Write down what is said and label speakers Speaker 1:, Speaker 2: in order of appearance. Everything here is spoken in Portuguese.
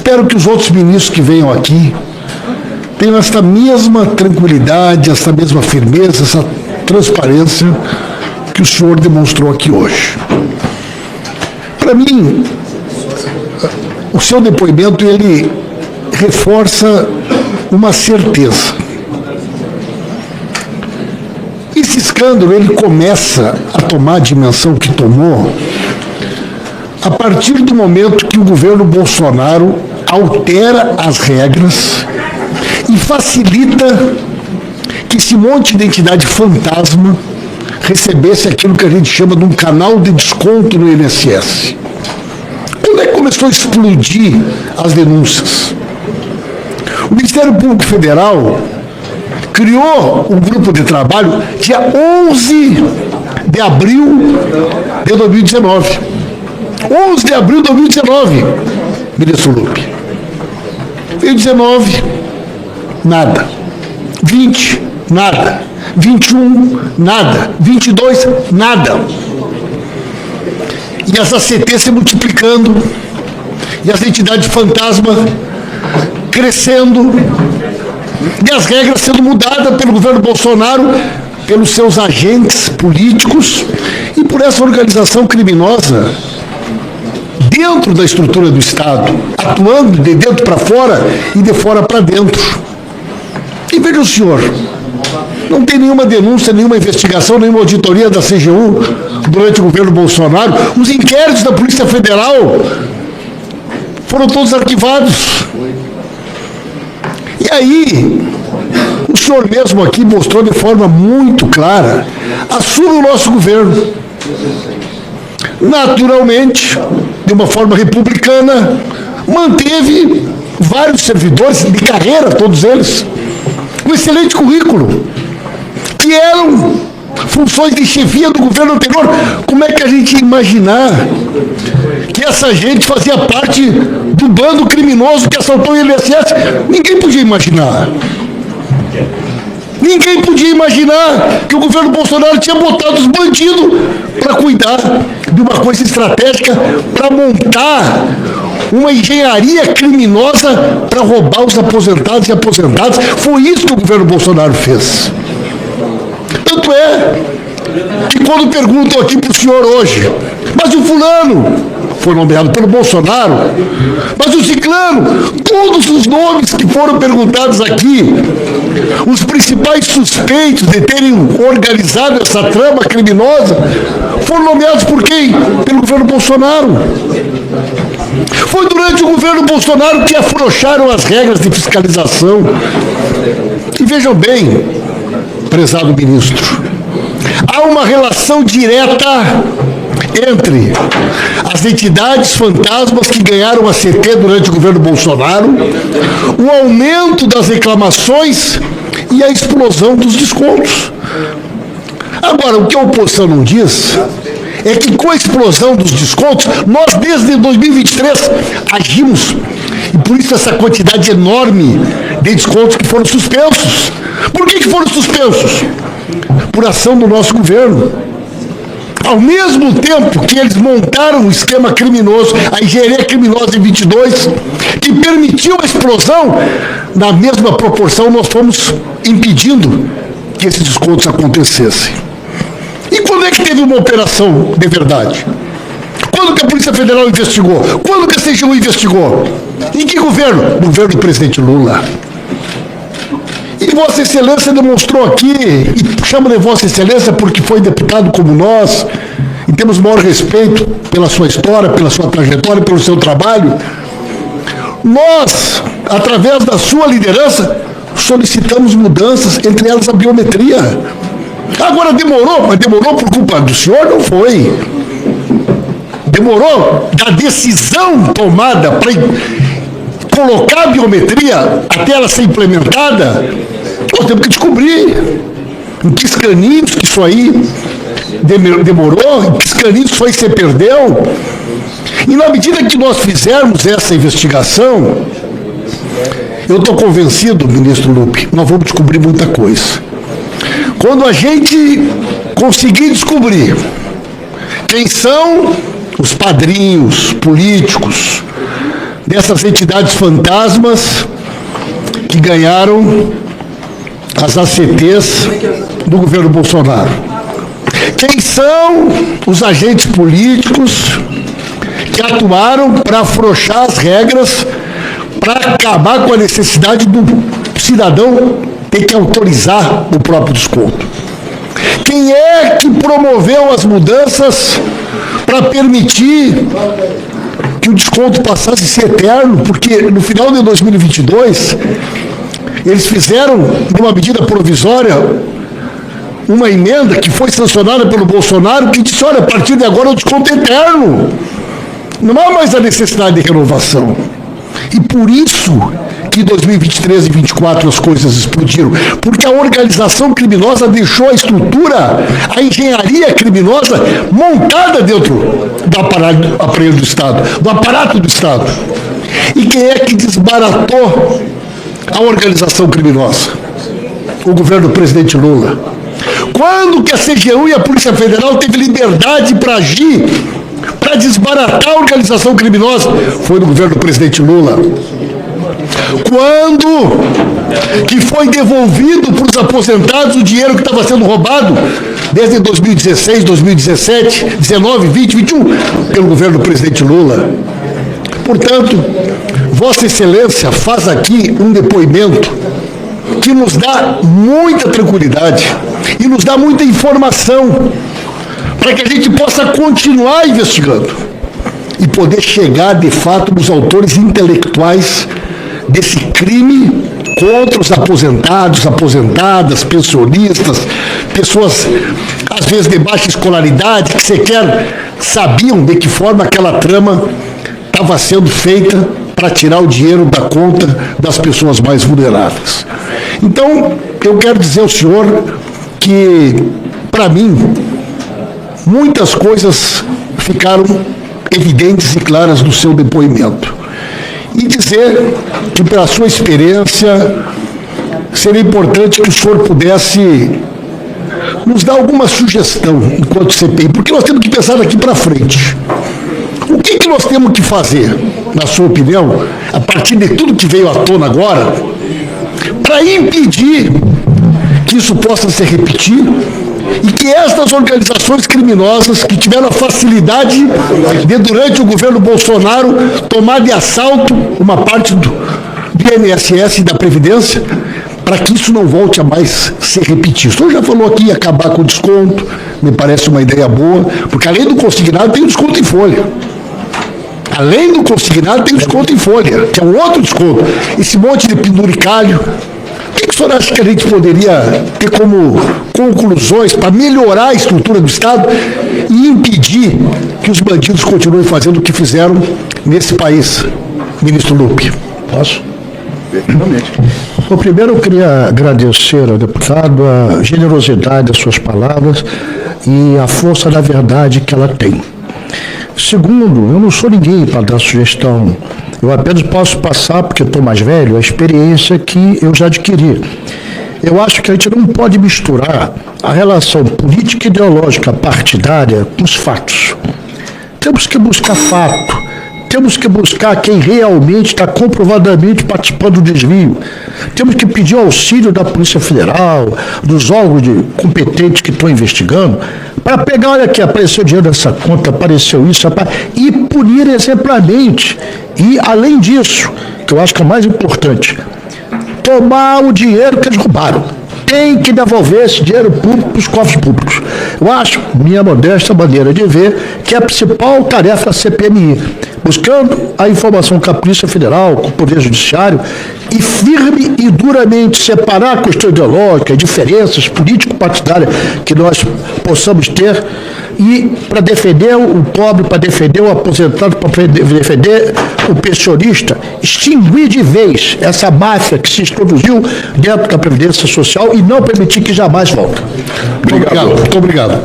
Speaker 1: espero que os outros ministros que venham aqui tenham esta mesma tranquilidade, essa mesma firmeza, essa transparência que o senhor demonstrou aqui hoje. Para mim, o seu depoimento, ele reforça uma certeza. Esse escândalo, ele começa a tomar a dimensão que tomou a partir do momento que o governo Bolsonaro altera as regras e facilita que esse monte de entidade fantasma recebesse aquilo que a gente chama de um canal de desconto no INSS. Quando é que começou a explodir as denúncias? O Ministério Público Federal criou um grupo de trabalho dia 11 de abril de 2019. 11 de abril de 2019, ministro Lupe. Veio 19, nada. 20, nada. 21, nada. 22, nada. E as ACT se multiplicando, e as entidades fantasma crescendo, e as regras sendo mudadas pelo governo Bolsonaro, pelos seus agentes políticos e por essa organização criminosa dentro da estrutura do Estado, atuando de dentro para fora e de fora para dentro. E veja o senhor, não tem nenhuma denúncia, nenhuma investigação, nenhuma auditoria da CGU durante o governo Bolsonaro. Os inquéritos da Polícia Federal foram todos arquivados. E aí, o senhor mesmo aqui mostrou de forma muito clara, assume o nosso governo. Naturalmente, de uma forma republicana, manteve vários servidores de carreira, todos eles, com excelente currículo, que eram funções de chefia do governo anterior. Como é que a gente ia imaginar que essa gente fazia parte do bando criminoso que assaltou o INSS? Ninguém podia imaginar. Ninguém podia imaginar que o governo Bolsonaro tinha botado os bandidos para cuidar de uma coisa estratégica, para montar uma engenharia criminosa para roubar os aposentados e aposentadas. Foi isso que o governo Bolsonaro fez. Tanto é que quando perguntam aqui para o senhor hoje, mas o fulano foi nomeado pelo Bolsonaro, mas o ciclano, todos os nomes que foram perguntados aqui, os principais suspeitos de terem organizado essa trama criminosa, foram nomeados por quem? Pelo governo Bolsonaro. Foi durante o governo Bolsonaro que afrouxaram as regras de fiscalização. E vejam bem, prezado ministro, há uma relação direta entre as entidades fantasmas que ganharam a CT durante o governo Bolsonaro, o aumento das reclamações e a explosão dos descontos. Agora, o que a oposição não diz é que com a explosão dos descontos, nós desde 2023 agimos, e por isso essa quantidade enorme de descontos que foram suspensos. Por que foram suspensos? Por ação do nosso governo. Ao mesmo tempo que eles montaram o esquema criminoso, a engenharia criminosa em 22, que permitiu a explosão, na mesma proporção nós fomos impedindo que esses descontos acontecessem. E quando é que teve uma operação de verdade? Quando que a Polícia Federal investigou? Quando que a CGU investigou? Em que governo? No governo do presidente Lula. E Vossa Excelência demonstrou aqui, e chama de Vossa Excelência porque foi deputado como nós, e temos maior respeito pela sua história, pela sua trajetória, pelo seu trabalho. Nós, através da sua liderança, solicitamos mudanças, entre elas a biometria. Agora demorou, mas demorou por culpa do senhor? Não foi. Demorou da decisão tomada para colocar a biometria até ela ser implementada. Nós temos que descobrir em que caninhos que isso aí demorou, em que caninhos que isso aí se perdeu. E na medida que nós fizermos essa investigação, eu estou convencido, ministro Lupe, nós vamos descobrir muita coisa. Quando a gente conseguir descobrir quem são os padrinhos políticos dessas entidades fantasmas que ganharam as ACTs do governo Bolsonaro. Quem são os agentes políticos que atuaram para afrouxar as regras, para acabar com a necessidade do cidadão ter que autorizar o próprio desconto? Quem é que promoveu as mudançs para permitir que o desconto passasse a ser eterno? Porque no final de 2022, eles fizeram, numa medida provisória, uma emenda que foi sancionada pelo Bolsonaro, que disse, olha, a partir de agora o desconto é eterno. Não há mais a necessidade de renovação. E por isso que em 2023 e 2024 as coisas explodiram. Porque a organização criminosa deixou a estrutura, a engenharia criminosa montada dentro do aparelho do Estado, do aparato do Estado. E quem é que desbaratou a organização criminosa? O governo do presidente Lula. Quando que a CGU e a Polícia Federal teve liberdade para agir, para desbaratar a organização criminosa? Foi no governo do presidente Lula. Quando que foi devolvido para os aposentados o dinheiro que estava sendo roubado desde 2016, 2017, 19, 20, 21, pelo governo do presidente Lula? Portanto, Vossa Excelência faz aqui um depoimento que nos dá muita tranquilidade e nos dá muita informação para que a gente possa continuar investigando e poder chegar, de fato, nos autores intelectuais desse crime contra os aposentados, aposentadas, pensionistas, pessoas, às vezes, de baixa escolaridade, que sequer sabiam de que forma aquela trama estava sendo feita para tirar o dinheiro da conta das pessoas mais vulneráveis. Então, eu quero dizer ao senhor que, para mim, muitas coisas ficaram evidentes e claras no seu depoimento. E dizer que, pela sua experiência, seria importante que o senhor pudesse nos dar alguma sugestão enquanto CPI, porque nós temos que pensar daqui para frente. O que nós temos que fazer, na sua opinião, a partir de tudo que veio à tona agora, para impedir que isso possa se repetir e que estas organizações criminosas que tiveram a facilidade de, durante o governo Bolsonaro, tomar de assalto uma parte do INSS e da Previdência, para que isso não volte a mais se repetir. O senhor já falou aqui em acabar com o desconto, me parece uma ideia boa, porque além do consignado tem o desconto em folha. Além do consignado tem o desconto em folha, que é um outro desconto. Esse monte de penduricalho. O que o senhor acha que a gente poderia ter como conclusões para melhorar a estrutura do Estado e impedir que os bandidos continuem fazendo o que fizeram nesse país, ministro Lupe?
Speaker 2: Posso? Perfeitamente. Bom, primeiro eu queria agradecer ao deputado a generosidade das suas palavras e a força da verdade que ela tem. Segundo, eu não sou ninguém para dar sugestão. Eu apenas posso passar, porque estou mais velho, a experiência que eu já adquiri. Eu acho que a gente não pode misturar a relação política e ideológica partidária com os fatos. Temos que buscar fato. Temos que buscar quem realmente está comprovadamente participando do desvio. Temos que pedir o auxílio da Polícia Federal, dos órgãos competentes que estão investigando, para pegar, olha aqui, apareceu dinheiro nessa conta, apareceu isso, e punir exemplarmente. E, além disso, que eu acho que é o mais importante, tomar o dinheiro que eles roubaram. Tem que devolver esse dinheiro público para os cofres públicos. Eu acho, minha modesta maneira de ver, que é a principal tarefa da CPMI, buscando a informação com a Polícia Federal, com o Poder Judiciário, e firme e duramente separar a questão ideológica, diferenças político-partidárias que nós possamos ter, e para defender o pobre, para defender o aposentado, para defender o pensionista, extinguir de vez essa máfia que se introduziu dentro da Previdência Social e não permitir que jamais volte.
Speaker 1: Muito obrigado.